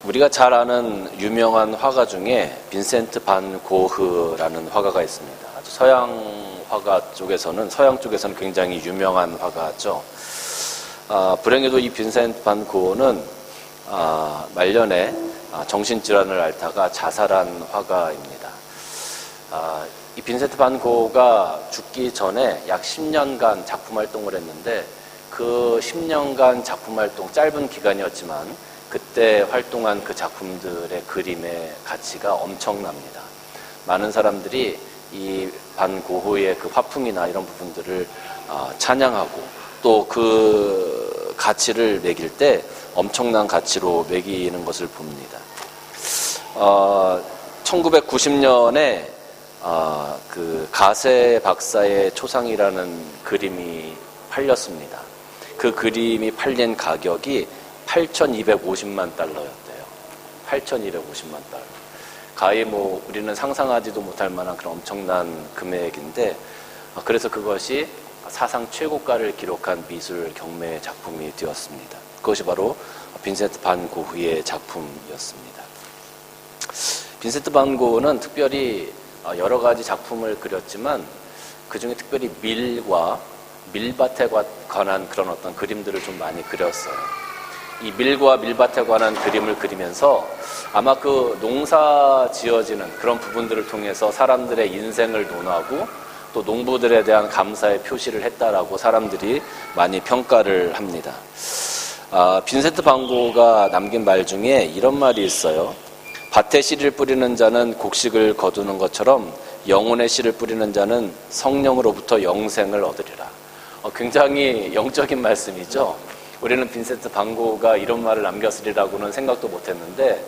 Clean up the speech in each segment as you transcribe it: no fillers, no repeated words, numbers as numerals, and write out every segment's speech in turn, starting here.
우리가 잘 아는 유명한 화가 중에 빈센트 반 고흐라는 화가가 있습니다. 아주 서양 쪽에서는 굉장히 유명한 화가죠. 불행히도 이 빈센트 반 고흐는 말년에 정신질환을 앓다가 자살한 화가입니다. 이 빈센트 반 고흐가 죽기 전에 약 10년간 작품 활동을 했는데 그 10년간 작품 활동, 짧은 기간이었지만 그때 활동한 그 작품들의 그림의 가치가 엄청납니다. 많은 사람들이 이 반 고흐의 그 화풍이나 이런 부분들을 찬양하고 또 그 가치를 매길 때 엄청난 가치로 매기는 것을 봅니다. 1990년에 그 가세 박사의 초상이라는 그림이 팔렸습니다. 그 그림이 팔린 가격이 8,250만 달러였대요. 8,250만 달러. 가히 우리는 상상하지도 못할 만한 그런 엄청난 금액인데, 그래서 그것이 사상 최고가를 기록한 미술 경매 작품이 되었습니다. 그것이 바로 빈센트 반 고흐의 작품이었습니다. 빈센트 반 고흐는 특별히 여러 가지 작품을 그렸지만 그 중에 특별히 밀밭에 관한 그런 어떤 그림들을 좀 많이 그렸어요. 이 밀과 밀밭에 관한 그림을 그리면서 아마 그 농사 지어지는 그런 부분들을 통해서 사람들의 인생을 논하고 또 농부들에 대한 감사의 표시를 했다라고 사람들이 많이 평가를 합니다. 빈센트 반 고흐가 남긴 말 중에 이런 말이 있어요. 밭에 씨를 뿌리는 자는 곡식을 거두는 것처럼 영혼의 씨를 뿌리는 자는 성령으로부터 영생을 얻으리라. 굉장히 영적인 말씀이죠. 우리는 빈센트 반 고흐가 이런 말을 남겼으리라고는 생각도 못했는데,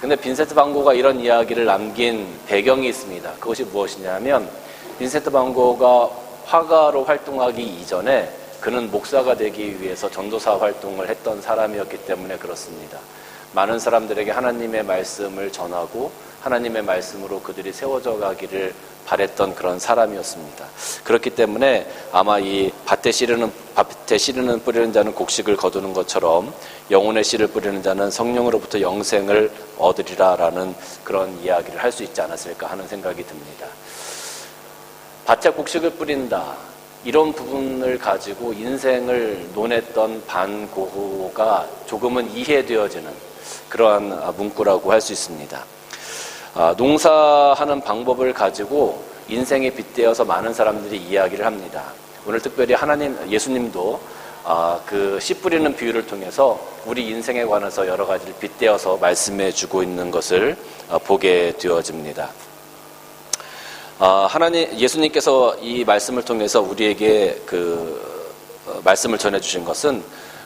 근데 빈센트 반 고흐가 이런 이야기를 남긴 배경이 있습니다. 그것이 무엇이냐면 빈센트 반 고흐가 화가로 활동하기 이전에 그는 목사가 되기 위해서 전도사 활동을 했던 사람이었기 때문에 그렇습니다. 많은 사람들에게 하나님의 말씀을 전하고 하나님의 말씀으로 그들이 세워져 가기를 바랬던 그런 사람이었습니다. 그렇기 때문에 아마 이 밭에 씨르는 뿌리는 자는 곡식을 거두는 것처럼 영혼의 씨를 뿌리는 자는 성령으로부터 영생을 얻으리라라는 그런 이야기를 할 수 있지 않았을까 하는 생각이 듭니다. 밭에 곡식을 뿌린다. 이런 부분을 가지고 인생을 논했던 반 고흐가 조금은 이해되어지는 그러한 문구라고 할 수 있습니다. 농사하는 방법을 가지고 인생에 빗대어서 많은 사람들이 이야기를 합니다. 오늘 특별히 예수님도 그 씨 뿌리는 비유를 통해서 우리 인생에 관해서 여러 가지를 빗대어서 말씀해 주고 있는 것을 보게 되어집니다. 예수님께서 이 말씀을 통해서 우리에게 그 말씀을 전해주신 것은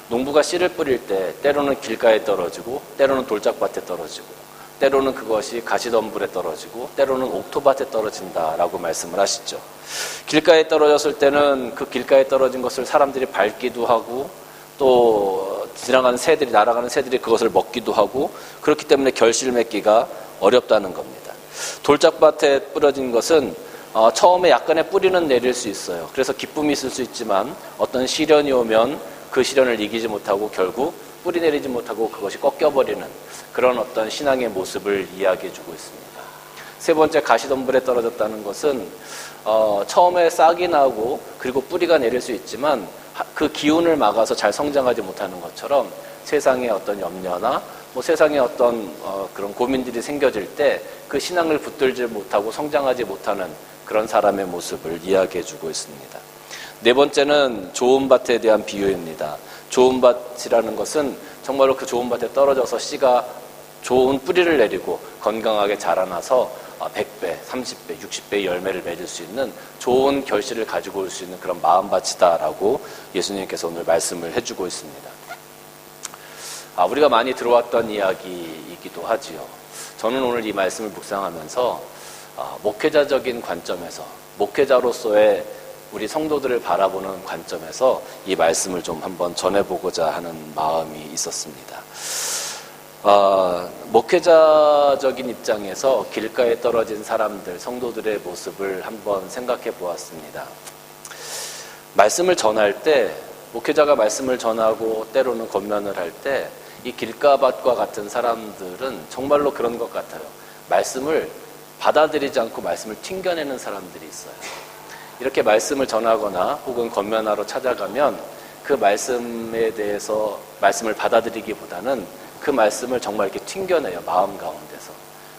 농부가 씨를 뿌릴 때 때로는 길가에 떨어지고 때로는 돌짝밭에 떨어지고 때로는 그것이 가시덤불에 떨어지고 때로는 옥토밭에 떨어진다라고 말씀을 하시죠. 길가에 떨어졌을 때는 그 길가에 떨어진 것을 사람들이 밟기도 하고 또 날아가는 새들이 그것을 먹기도 하고 그렇기 때문에 결실 맺기가 어렵다는 겁니다. 돌짝밭에 뿌려진 것은 처음에 약간의 뿌리는 내릴 수 있어요. 그래서 기쁨이 있을 수 있지만 어떤 시련이 오면 그 시련을 이기지 못하고 결국 뿌리 내리지 못하고 그것이 꺾여버리는 그런 어떤 신앙의 모습을 이야기해주고 있습니다. 세 번째, 가시덤불에 떨어졌다는 것은 처음에 싹이 나고 그리고 뿌리가 내릴 수 있지만 그 기운을 막아서 잘 성장하지 못하는 것처럼 세상의 어떤 염려나 세상에 어떤 그런 고민들이 생겨질 때 그 신앙을 붙들지 못하고 성장하지 못하는 그런 사람의 모습을 이야기해주고 있습니다. 네 번째는 좋은 밭에 대한 비유입니다. 좋은 밭이라는 것은 정말로 그 좋은 밭에 떨어져서 씨가 좋은 뿌리를 내리고 건강하게 자라나서 100배, 30배, 60배의 열매를 맺을 수 있는 좋은 결실을 가지고 올 수 있는 그런 마음밭이다라고 예수님께서 오늘 말씀을 해주고 있습니다. 우리가 많이 들어왔던 이야기이기도 하지요. 저는 오늘 이 말씀을 묵상하면서 목회자적인 관점에서, 목회자로서의 우리 성도들을 바라보는 관점에서 이 말씀을 좀 한번 전해보고자 하는 마음이 있었습니다. 목회자적인 입장에서 길가에 떨어진 사람들, 성도들의 모습을 한번 생각해 보았습니다. 말씀을 전할 때, 목회자가 말씀을 전하고 때로는 권면을 할 때 이 길가밭과 같은 사람들은 정말로 그런 것 같아요. 말씀을 받아들이지 않고 말씀을 튕겨내는 사람들이 있어요. 이렇게 말씀을 전하거나 혹은 건면하러 찾아가면 그 말씀에 대해서 말씀을 받아들이기보다는 그 말씀을 정말 이렇게 튕겨내요. 마음 가운데서.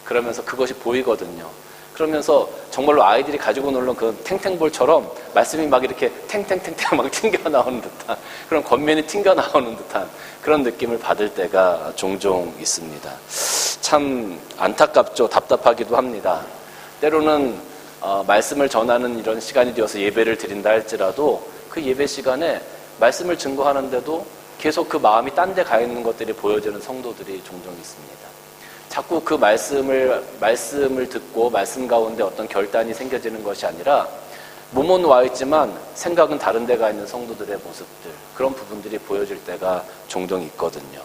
그러면서 그것이 보이거든요. 그러면서 정말로 아이들이 가지고 놀던 그 탱탱볼처럼 말씀이 막 이렇게 탱탱탱탱 막 튕겨나오는 듯한 그런 겉면이 튕겨나오는 듯한 그런 느낌을 받을 때가 종종 있습니다. 참 안타깝죠. 답답하기도 합니다. 때로는 말씀을 전하는 이런 시간이 되어서 예배를 드린다 할지라도 그 예배 시간에 말씀을 증거하는데도 계속 그 마음이 딴 데 가 있는 것들이 보여지는 성도들이 종종 있습니다. 자꾸 그 말씀을 듣고 말씀 가운데 어떤 결단이 생겨지는 것이 아니라 몸은 와 있지만 생각은 다른 데 가 있는 성도들의 모습들, 그런 부분들이 보여질 때가 종종 있거든요.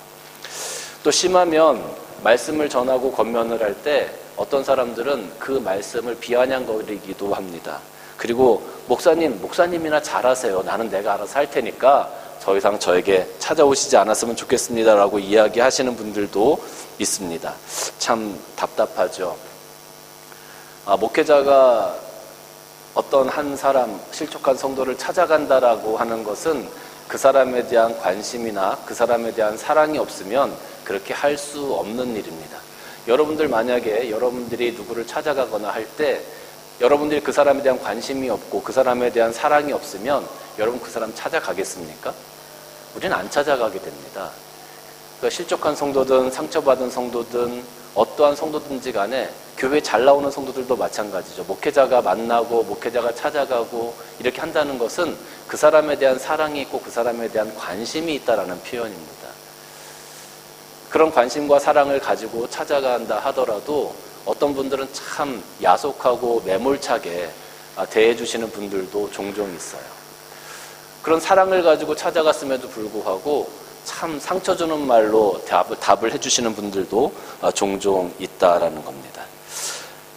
또 심하면 말씀을 전하고 권면을 할 때 어떤 사람들은 그 말씀을 비아냥거리기도 합니다. 그리고 목사님이나 잘하세요. 나는 내가 알아서 할 테니까 더 이상 저에게 찾아오시지 않았으면 좋겠습니다라고 이야기하시는 분들도 있습니다. 참 답답하죠. 목회자가 어떤 한 사람, 실족한 성도를 찾아간다라고 하는 것은 그 사람에 대한 관심이나 그 사람에 대한 사랑이 없으면 그렇게 할 수 없는 일입니다. 여러분들 만약에 여러분들이 누구를 찾아가거나 할 때 여러분들이 그 사람에 대한 관심이 없고 그 사람에 대한 사랑이 없으면 여러분 그 사람 찾아가겠습니까? 우리는 안 찾아가게 됩니다. 그러니까 실족한 성도든 상처받은 성도든 어떠한 성도든지 간에 교회에 잘 나오는 성도들도 마찬가지죠. 목회자가 만나고 목회자가 찾아가고 이렇게 한다는 것은 그 사람에 대한 사랑이 있고 그 사람에 대한 관심이 있다라는 표현입니다. 그런 관심과 사랑을 가지고 찾아간다 하더라도 어떤 분들은 참 야속하고 매몰차게 대해주시는 분들도 종종 있어요. 그런 사랑을 가지고 찾아갔음에도 불구하고 참 상처 주는 말로 답을 해주시는 분들도 종종 있다라는 겁니다.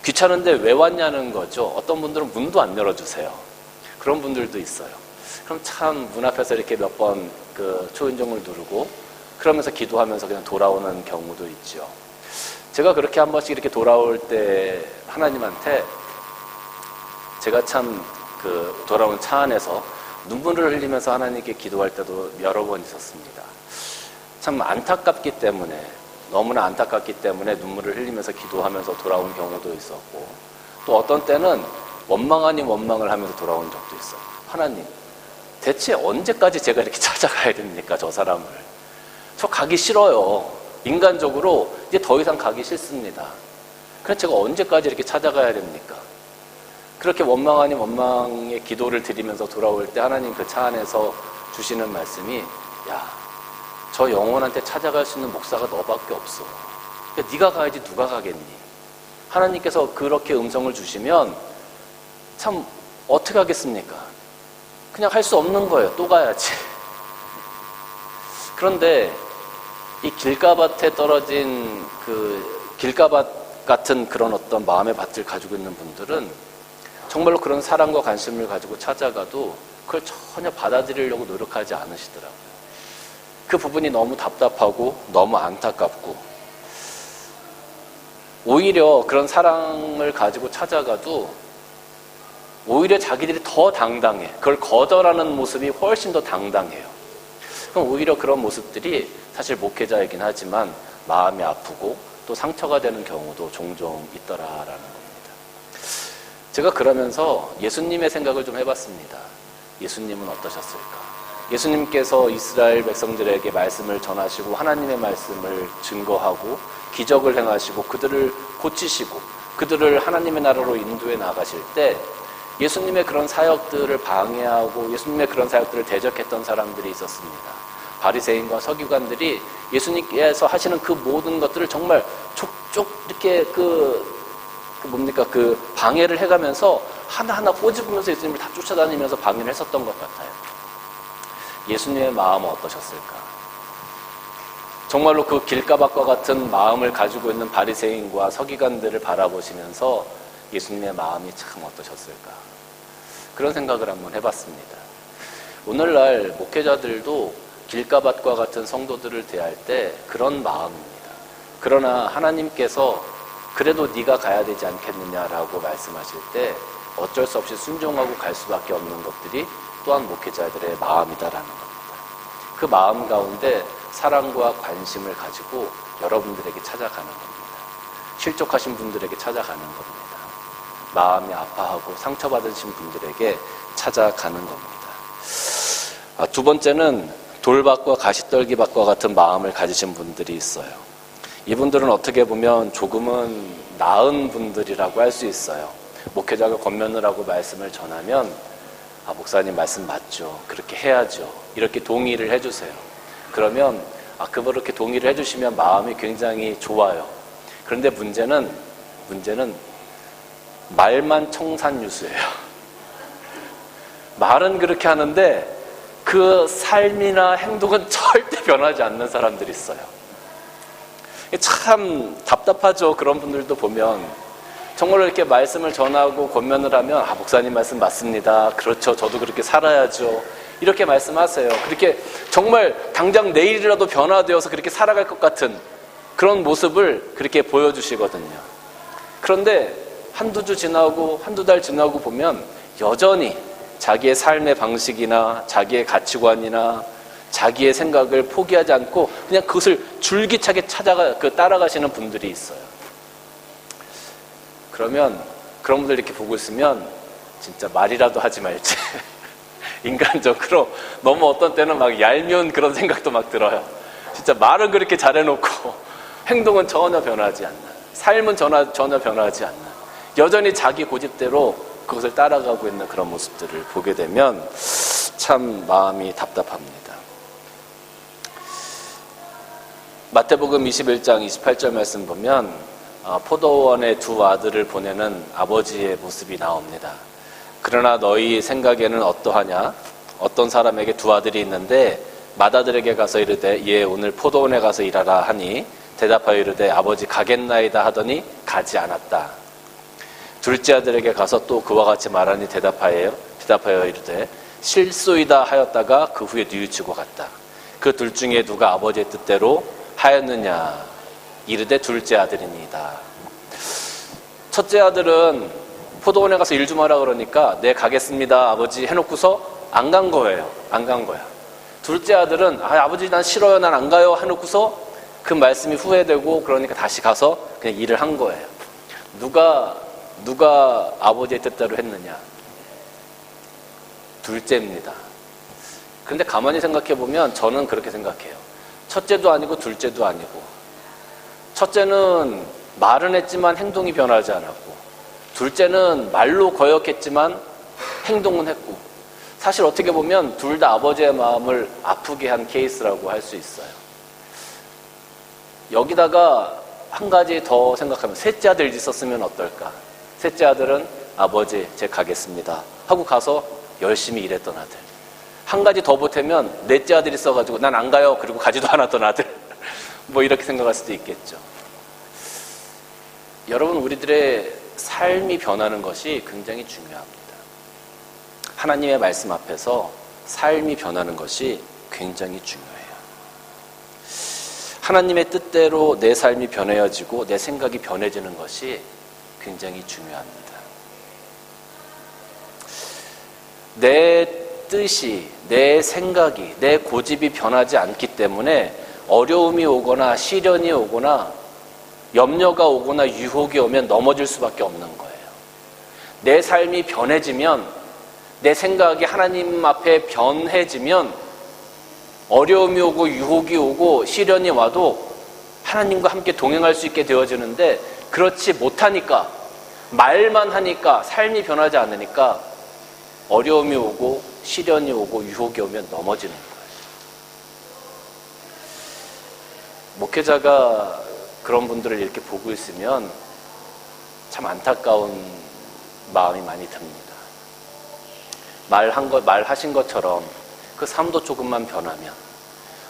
귀찮은데 왜 왔냐는 거죠. 어떤 분들은 문도 안 열어주세요. 그런 분들도 있어요. 그럼 참 문 앞에서 이렇게 몇 번 그 초인종을 누르고 그러면서 기도하면서 그냥 돌아오는 경우도 있죠. 제가 그렇게 한 번씩 이렇게 돌아올 때 하나님한테 제가 참 그 돌아온 차 안에서 눈물을 흘리면서 하나님께 기도할 때도 여러 번 있었습니다. 참 안타깝기 때문에, 너무나 안타깝기 때문에 눈물을 흘리면서 기도하면서 돌아온 경우도 있었고, 또 어떤 때는 원망 아닌 원망을 하면서 돌아온 적도 있어요. 하나님, 대체 언제까지 제가 이렇게 찾아가야 됩니까, 저 사람을? 저 가기 싫어요. 인간적으로 이제 더 이상 가기 싫습니다. 그래서 제가 언제까지 이렇게 찾아가야 됩니까? 그렇게 원망 아닌 원망의 기도를 드리면서 돌아올 때 하나님 그 차 안에서 주시는 말씀이, 야, 저 영혼한테 찾아갈 수 있는 목사가 너밖에 없어. 그러니까 네가 가야지 누가 가겠니? 하나님께서 그렇게 음성을 주시면 참 어떻게 하겠습니까? 그냥 할 수 없는 거예요. 또 가야지. 그런데 이 길가밭에 떨어진 그 길가밭 같은 그런 어떤 마음의 밭을 가지고 있는 분들은 정말로 그런 사랑과 관심을 가지고 찾아가도 그걸 전혀 받아들이려고 노력하지 않으시더라고요. 그 부분이 너무 답답하고 너무 안타깝고, 오히려 그런 사랑을 가지고 찾아가도 오히려 자기들이 더 당당해. 그걸 거절하는 모습이 훨씬 더 당당해요. 그럼 오히려 그런 모습들이 사실 목회자이긴 하지만 마음이 아프고 또 상처가 되는 경우도 종종 있더라라는 겁니다. 제가 그러면서 예수님의 생각을 좀 해봤습니다. 예수님은 어떠셨을까? 예수님께서 이스라엘 백성들에게 말씀을 전하시고 하나님의 말씀을 증거하고 기적을 행하시고 그들을 고치시고 그들을 하나님의 나라로 인도해 나가실 때 예수님의 그런 사역들을 방해하고 예수님의 그런 사역들을 대적했던 사람들이 있었습니다. 바리새인과 서기관들이 예수님께서 하시는 그 모든 것들을 정말 족족 이렇게 그 방해를 해가면서 하나하나 꼬집으면서 예수님을 다 쫓아다니면서 방해를 했었던 것 같아요. 예수님의 마음은 어떠셨을까? 정말로 그 길가밭과 같은 마음을 가지고 있는 바리새인과 서기관들을 바라보시면서 예수님의 마음이 참 어떠셨을까? 그런 생각을 한번 해봤습니다. 오늘날 목회자들도 길가밭과 같은 성도들을 대할 때 그런 마음입니다. 그러나 하나님께서 그래도 네가 가야 되지 않겠느냐라고 말씀하실 때 어쩔 수 없이 순종하고 갈 수밖에 없는 것들이 또한 목회자들의 마음이다라는 겁니다. 그 마음 가운데 사랑과 관심을 가지고 여러분들에게 찾아가는 겁니다. 실족하신 분들에게 찾아가는 겁니다. 마음이 아파하고 상처받으신 분들에게 찾아가는 겁니다. 두 번째는 돌밭과 가시떨기밭과 같은 마음을 가지신 분들이 있어요. 이분들은 어떻게 보면 조금은 나은 분들이라고 할 수 있어요. 목회자가 권면을 하고 말씀을 전하면 목사님 말씀 맞죠. 그렇게 해야죠. 이렇게 동의를 해주세요. 그러면 그렇게 동의를 해주시면 마음이 굉장히 좋아요. 그런데 문제는 말만 청산유수예요. 말은 그렇게 하는데 그 삶이나 행동은 절대 변하지 않는 사람들이 있어요. 참 답답하죠. 그런 분들도 보면 정말로 이렇게 말씀을 전하고 권면을 하면 목사님 말씀 맞습니다. 그렇죠. 저도 그렇게 살아야죠. 이렇게 말씀하세요. 그렇게 정말 당장 내일이라도 변화되어서 그렇게 살아갈 것 같은 그런 모습을 그렇게 보여주시거든요. 그런데 한두 주 지나고 한두 달 지나고 보면 여전히 자기의 삶의 방식이나 자기의 가치관이나 자기의 생각을 포기하지 않고 그냥 그것을 줄기차게 따라가시는 분들이 있어요. 그러면 그런 분들 이렇게 보고 있으면 진짜 말이라도 하지 말지. 인간적으로 너무 어떤 때는 막 얄미운 그런 생각도 막 들어요. 진짜 말은 그렇게 잘해놓고 행동은 전혀 변하지 않는, 삶은 전혀 변하지 않는, 여전히 자기 고집대로 그것을 따라가고 있는 그런 모습들을 보게 되면 참 마음이 답답합니다. 마태복음 21장 28절 말씀 보면 포도원에 두 아들을 보내는 아버지의 모습이 나옵니다. 그러나 너희 생각에는 어떠하냐? 어떤 사람에게 두 아들이 있는데 맏아들에게 가서 이르되 예 오늘 포도원에 가서 일하라 하니 대답하여 이르되 아버지 가겠나이다 하더니 가지 않았다. 둘째 아들에게 가서 또 그와 같이 말하니 대답하여 이르되 실소이다 하였다가 그 후에 뉘우치고 갔다. 그 둘 중에 누가 아버지의 뜻대로 하였느냐? 이르되 둘째 아들이니이다. 첫째 아들은 포도원에 가서 일 좀 하라 그러니까 네 가겠습니다 아버지 해놓고서 안 간 거예요. 안 간 거야. 둘째 아들은 아버지 난 싫어요 난 안 가요 해놓고서 그 말씀이 후회되고 그러니까 다시 가서 그냥 일을 한 거예요. 누가 아버지의 뜻대로 했느냐? 둘째입니다. 그런데 가만히 생각해 보면 저는 그렇게 생각해요. 첫째도 아니고 둘째도 아니고 첫째는 말은 했지만 행동이 변하지 않았고 둘째는 말로 거역했지만 행동은 했고 사실 어떻게 보면 둘 다 아버지의 마음을 아프게 한 케이스라고 할 수 있어요. 여기다가 한 가지 더 생각하면 셋째 아들 있었으면 어떨까? 셋째 아들은 아버지 제 가겠습니다 하고 가서 열심히 일했던 아들. 한 가지 더 보태면 넷째 아들이 있어가지고 난 안 가요 그리고 가지도 않았던 아들. 뭐 이렇게 생각할 수도 있겠죠. 여러분 우리들의 삶이 변하는 것이 굉장히 중요합니다. 하나님의 말씀 앞에서 삶이 변하는 것이 굉장히 중요해요. 하나님의 뜻대로 내 삶이 변해지고 내 생각이 변해지는 것이 굉장히 중요합니다. 내 뜻이, 내 생각이, 내 고집이 변하지 않기 때문에 어려움이 오거나 시련이 오거나 염려가 오거나 유혹이 오면 넘어질 수밖에 없는 거예요. 내 삶이 변해지면, 내 생각이 하나님 앞에 변해지면 어려움이 오고 유혹이 오고 시련이 와도 하나님과 함께 동행할 수 있게 되어지는데 그렇지 못하니까, 말만 하니까, 삶이 변하지 않으니까 어려움이 오고 시련이 오고 유혹이 오면 넘어지는 거예요. 목회자가 그런 분들을 이렇게 보고 있으면 참 안타까운 마음이 많이 듭니다. 말하신 것처럼 그 삶도 조금만 변하면,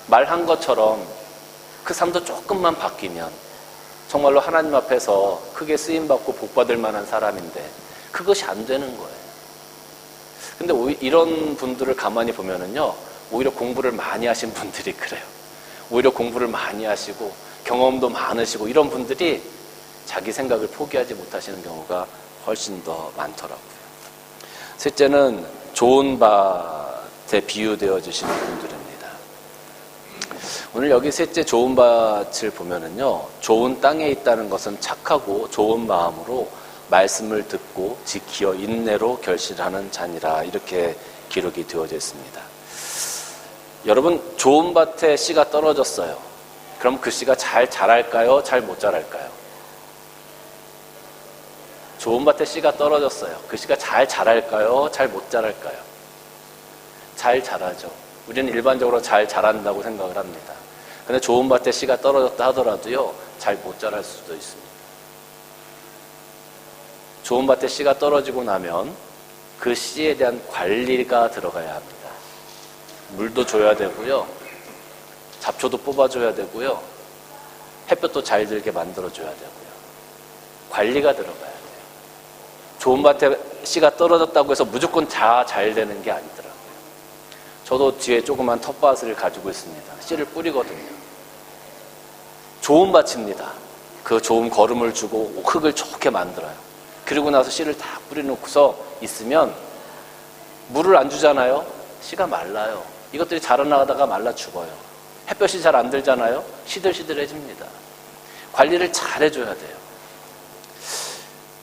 말한 것처럼 그 삶도 조금만 바뀌면 정말로 하나님 앞에서 크게 쓰임받고 복받을 만한 사람인데 그것이 안 되는 거예요. 근데 이런 분들을 가만히 보면은요, 오히려 공부를 많이 하신 분들이 그래요. 오히려 공부를 많이 하시고 경험도 많으시고 이런 분들이 자기 생각을 포기하지 못하시는 경우가 훨씬 더 많더라고요. 셋째는 좋은 밭에 비유되어 주시는 분들입니다. 오늘 여기 셋째 좋은 밭을 보면은요, 좋은 땅에 있다는 것은 착하고 좋은 마음으로 말씀을 듣고 지키어 인내로 결실하는 자니라, 이렇게 기록이 되어져 있습니다. 여러분, 좋은 밭에 씨가 떨어졌어요. 그럼 그 씨가 잘 자랄까요? 잘 못 자랄까요? 좋은 밭에 씨가 떨어졌어요. 그 씨가 잘 자랄까요? 잘 못 자랄까요? 잘 자라죠. 우리는 일반적으로 잘 자란다고 생각을 합니다. 근데 좋은 밭에 씨가 떨어졌다 하더라도요, 잘 못 자랄 수도 있습니다. 좋은 밭에 씨가 떨어지고 나면 그 씨에 대한 관리가 들어가야 합니다. 물도 줘야 되고요, 잡초도 뽑아줘야 되고요, 햇볕도 잘 들게 만들어줘야 되고요. 관리가 들어가야 돼요. 좋은 밭에 씨가 떨어졌다고 해서 무조건 다 잘 되는 게 아니더라고요. 저도 뒤에 조그만 텃밭을 가지고 있습니다. 씨를 뿌리거든요. 좋은 밭입니다. 그 좋은 거름을 주고 흙을 좋게 만들어요. 그리고 나서 씨를 다 뿌려놓고서 있으면 물을 안 주잖아요. 씨가 말라요. 이것들이 자라나가다가 말라 죽어요. 햇볕이 잘 안 들잖아요. 시들시들해집니다. 관리를 잘 해줘야 돼요.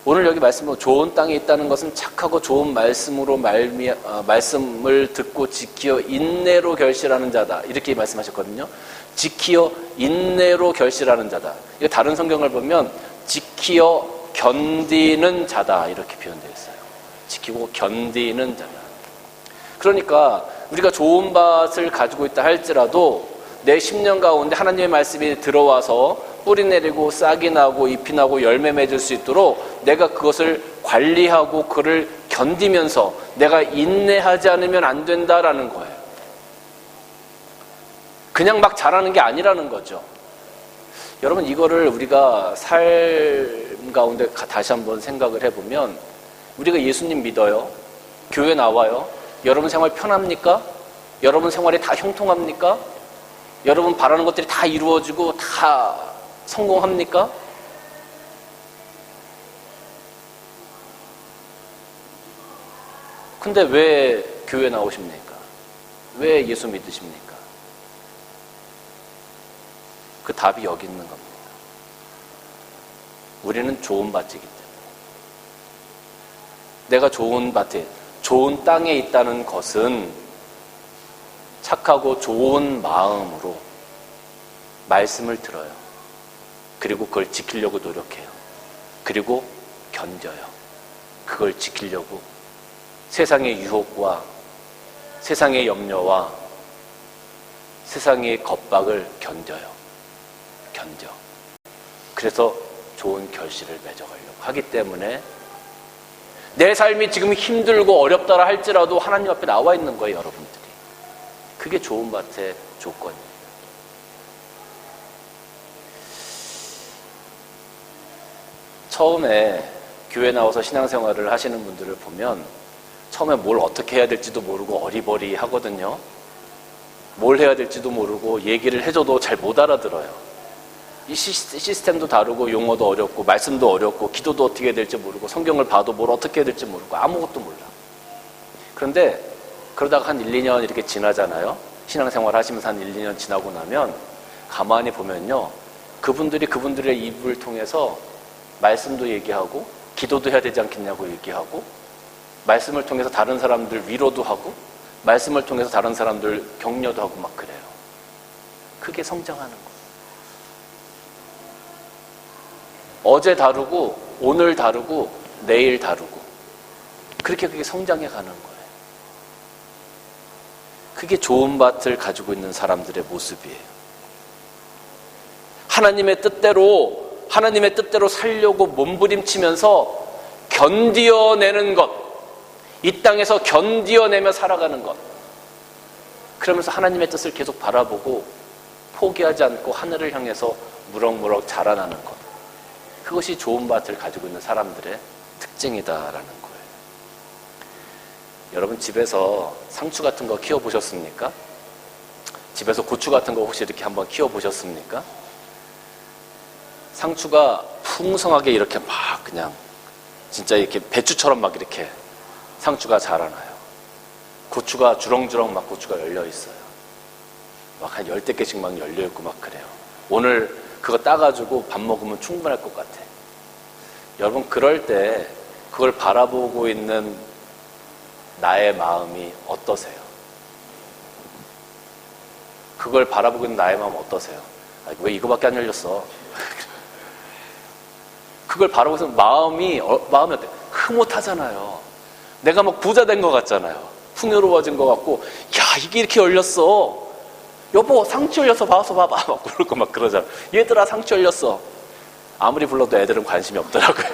오늘 여기 말씀으로 좋은 땅에 있다는 것은 착하고 좋은 말씀으로 말씀을 듣고 지키어 인내로 결실하는 자다, 이렇게 말씀하셨거든요. 지키어 인내로 결실하는 자다. 이거 다른 성경을 보면 지키어 견디는 자다, 이렇게 표현되어 있어요. 지키고 견디는 자다. 그러니까 우리가 좋은 밭을 가지고 있다 할지라도 내 10년 가운데 하나님의 말씀이 들어와서 뿌리 내리고 싹이 나고 잎이 나고 열매 맺을 수 있도록 내가 그것을 관리하고 그를 견디면서 내가 인내하지 않으면 안 된다라는 거예요. 그냥 막 자라는 게 아니라는 거죠. 여러분, 이거를 우리가 삶 가운데 다시 한번 생각을 해보면, 우리가 예수님 믿어요. 교회 나와요. 여러분 생활 편합니까? 여러분 생활이 다 형통합니까? 여러분 바라는 것들이 다 이루어지고 다 성공합니까? 근데 왜 교회 나오십니까? 왜 예수 믿으십니까? 그 답이 여기 있는 겁니다. 우리는 좋은 밭이기 때문에. 내가 좋은 밭에, 좋은 땅에 있다는 것은 착하고 좋은 마음으로 말씀을 들어요. 그리고 그걸 지키려고 노력해요. 그리고 견뎌요. 그걸 지키려고 세상의 유혹과 세상의 염려와 세상의 겁박을 견뎌요. 견뎌. 그래서 좋은 결실을 맺어가려고 하기 때문에 내 삶이 지금 힘들고 어렵다라 할지라도 하나님 앞에 나와 있는 거예요, 여러분들이. 그게 좋은 밭의 조건이에요. 처음에 교회 나와서 신앙생활을 하시는 분들을 보면 처음에 뭘 어떻게 해야 될지도 모르고 어리버리 하거든요. 뭘 해야 될지도 모르고 얘기를 해줘도 잘 못 알아들어요. 이 시스템도 다르고 용어도 어렵고 말씀도 어렵고 기도도 어떻게 해야 될지 모르고 성경을 봐도 뭘 어떻게 해야 될지 모르고 아무것도 몰라. 그런데 그러다가 한 1, 2년 이렇게 지나잖아요. 신앙생활 하시면서 한 1, 2년 지나고 나면 가만히 보면요, 그분들의 입을 통해서 말씀도 얘기하고 기도도 해야 되지 않겠냐고 얘기하고 말씀을 통해서 다른 사람들 위로도 하고 말씀을 통해서 다른 사람들 격려도 하고 막 그래요. 그게 성장하는 거예요. 어제 다르고 오늘 다르고 내일 다르고 그렇게 그게 성장해 가는 거예요. 그게 좋은 밭을 가지고 있는 사람들의 모습이에요. 하나님의 뜻대로 살려고 몸부림치면서 견디어내는 것, 이 땅에서 견디어내며 살아가는 것, 그러면서 하나님의 뜻을 계속 바라보고 포기하지 않고 하늘을 향해서 무럭무럭 자라나는 것, 그것이 좋은 밭을 가지고 있는 사람들의 특징이다라는 거예요. 여러분 집에서 상추 같은 거 키워보셨습니까? 집에서 고추 같은 거 혹시 이렇게 한번 키워보셨습니까? 상추가 풍성하게 이렇게 막 그냥 진짜 이렇게 배추처럼 막 이렇게 상추가 자라나요. 고추가 주렁주렁 막 고추가 열려 있어요. 막 한 10대 개씩 막 열려 있고 막 그래요. 오늘 그거 따가지고 밥 먹으면 충분할 것 같아. 여러분, 그럴 때 그걸 바라보고 있는 나의 마음이 어떠세요? 그걸 바라보고 있는 나의 마음 어떠세요? 아, 왜 이거밖에 안 열렸어? 그걸 바라보고 있으면 마음이 어때? 흐뭇하잖아요. 내가 막 부자 된 것 같잖아요. 풍요로워진 것 같고, 야, 이게 이렇게 열렸어. 여보, 상추 열렸어. 봐서 봐봐. 막 그러고 막 그러잖아. 얘들아, 상추 열렸어. 아무리 불러도 애들은 관심이 없더라고요.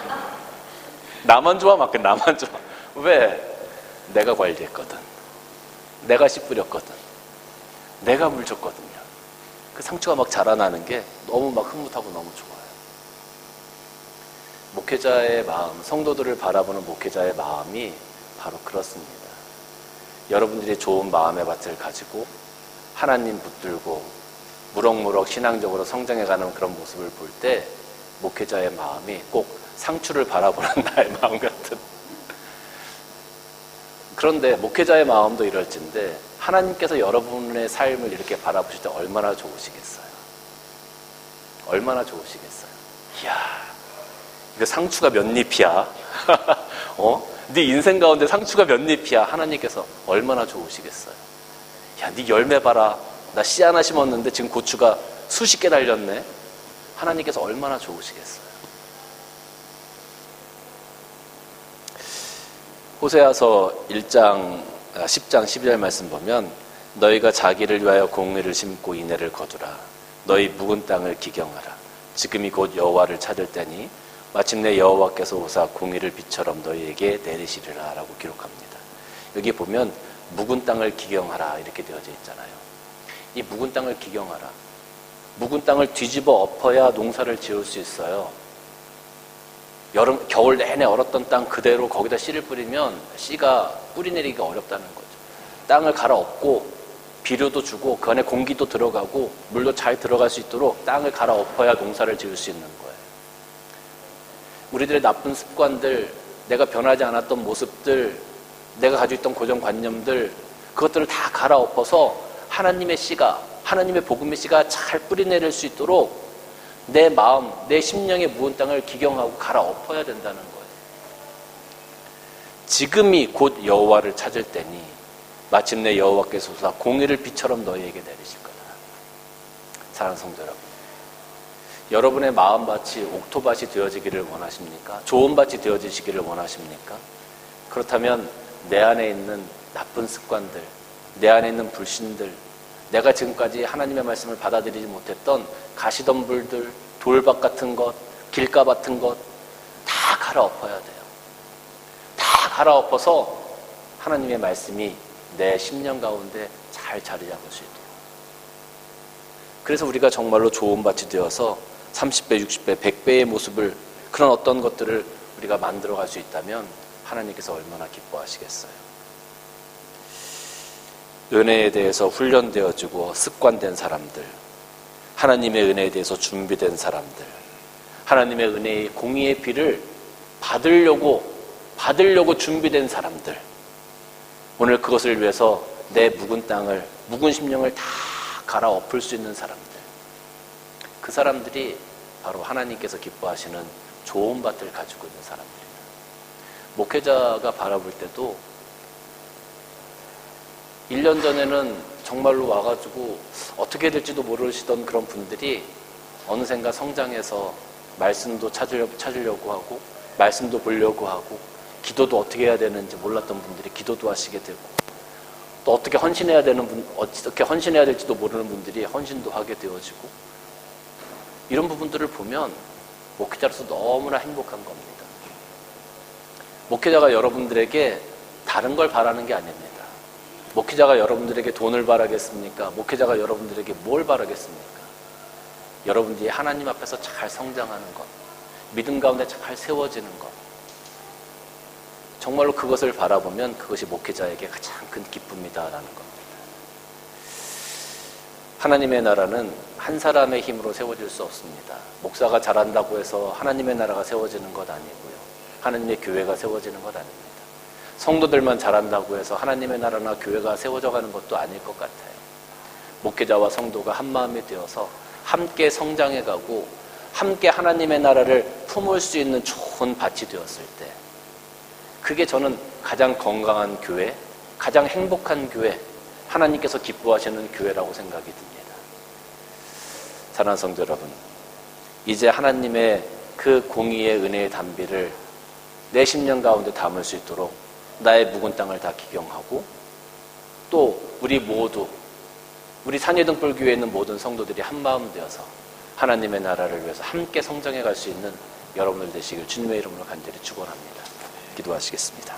나만 좋아, 막 나만 좋아. 왜? 내가 관리했거든. 내가 씨 뿌렸거든. 내가 물 줬거든요. 그 상추가 막 자라나는 게 너무 막 흐뭇하고 너무 좋아요. 목회자의 마음, 성도들을 바라보는 목회자의 마음이 바로 그렇습니다. 여러분들이 좋은 마음의 밭을 가지고 하나님 붙들고 무럭무럭 신앙적으로 성장해가는 그런 모습을 볼 때 목회자의 마음이 꼭 상추를 바라보는 나의 마음 같은. 그런데 목회자의 마음도 이럴진데 하나님께서 여러분의 삶을 이렇게 바라보실 때 얼마나 좋으시겠어요? 얼마나 좋으시겠어요? 이야, 이거 상추가 몇 잎이야? 네 인생 가운데 상추가 몇 잎이야? 하나님께서 얼마나 좋으시겠어요? 야, 네 열매 봐라. 나 씨 하나 심었는데 지금 고추가 수십 개 달렸네. 하나님께서 얼마나 좋으시겠어요? 호세아서 10장 12절 말씀 보면 너희가 자기를 위하여 공의를 심고 인애를 거두라. 너희 묵은 땅을 기경하라. 지금이 곧 여호와를 찾을 때니 마침내 여호와께서 오사 공의를 비처럼 너희에게 내리시리라 라고 기록합니다. 여기 보면 묵은 땅을 기경하라 이렇게 되어져 있잖아요. 이 묵은 땅을 기경하라. 묵은 땅을 뒤집어 엎어야 농사를 지을 수 있어요. 겨울 내내 얼었던 땅 그대로 거기다 씨를 뿌리면 씨가 뿌리 내리기가 어렵다는 거죠. 땅을 갈아엎고 비료도 주고 그 안에 공기도 들어가고 물도 잘 들어갈 수 있도록 땅을 갈아엎어야 농사를 지을 수 있는 거예요. 우리들의 나쁜 습관들, 내가 변하지 않았던 모습들, 내가 가지고 있던 고정관념들, 그것들을 다 갈아엎어서 하나님의 씨가, 하나님의 복음의 씨가 잘 뿌리내릴 수 있도록 내 마음, 내 심령의 묵은 땅을 기경하고 갈아엎어야 된다는 거예요. 지금이 곧 여호와를 찾을 때니 마침내 여호와께서 오사 공의를 비처럼 너희에게 내리실 거다. 사랑하는 성도 여러분, 여러분의 마음밭이 옥토밭이 되어지기를 원하십니까? 좋은 밭이 되어지시기를 원하십니까? 그렇다면 내 안에 있는 나쁜 습관들, 내 안에 있는 불신들, 내가 지금까지 하나님의 말씀을 받아들이지 못했던 가시덤불들, 돌밭 같은 것, 길가 같은 것 다 갈아엎어야 돼요. 다 갈아엎어서 하나님의 말씀이 내 심령 가운데 잘 자리 잡을 수 있도록. 그래서 우리가 정말로 좋은 밭이 되어서 30배, 60배, 100배의 모습을, 그런 어떤 것들을 우리가 만들어갈 수 있다면 하나님께서 얼마나 기뻐하시겠어요. 은혜에 대해서 훈련되어지고 습관된 사람들, 하나님의 은혜에 대해서 준비된 사람들, 하나님의 은혜의 공의의 비를 받으려고 준비된 사람들, 오늘 그것을 위해서 내 묵은 땅을, 묵은 심령을 다 갈아엎을 수 있는 사람들, 그 사람들이 바로 하나님께서 기뻐하시는 좋은 밭을 가지고 있는 사람들입니다. 목회자가 바라볼 때도 1년 전에는 정말로 와가지고 어떻게 될지도 모르시던 그런 분들이 어느샌가 성장해서 말씀도 찾으려고 하고 말씀도 보려고 하고 기도도 어떻게 해야 되는지 몰랐던 분들이 기도도 하시게 되고 또 어떻게 헌신해야 될지도 모르는 분들이 헌신도 하게 되어지고 이런 부분들을 보면 목회자로서 너무나 행복한 겁니다. 목회자가 여러분들에게 다른 걸 바라는 게 아닙니다. 목회자가 여러분들에게 돈을 바라겠습니까? 목회자가 여러분들에게 뭘 바라겠습니까? 여러분들이 하나님 앞에서 잘 성장하는 것, 믿음 가운데 잘 세워지는 것, 정말로 그것을 바라보면 그것이 목회자에게 가장 큰 기쁨이다라는 겁니다. 하나님의 나라는 한 사람의 힘으로 세워질 수 없습니다. 목사가 잘한다고 해서 하나님의 나라가 세워지는 것 아니고요. 하나님의 교회가 세워지는 것 아닙니다. 성도들만 잘한다고 해서 하나님의 나라나 교회가 세워져 가는 것도 아닐 것 같아요. 목회자와 성도가 한 마음이 되어서 함께 성장해 가고 함께 하나님의 나라를 품을 수 있는 좋은 밭이 되었을 때, 그게 저는 가장 건강한 교회, 가장 행복한 교회, 하나님께서 기뻐하시는 교회라고 생각이 듭니다. 사랑하는 성도 여러분, 이제 하나님의 그 공의의 은혜의 담비를 내 심령 가운데 담을 수 있도록 나의 묵은 땅을 다 기경하고, 또 우리 모두, 우리 산예등불교회에 있는 모든 성도들이 한마음 되어서 하나님의 나라를 위해서 함께 성장해 갈 수 있는 여러분들 되시길 주님의 이름으로 간절히 축원합니다. 기도하시겠습니다.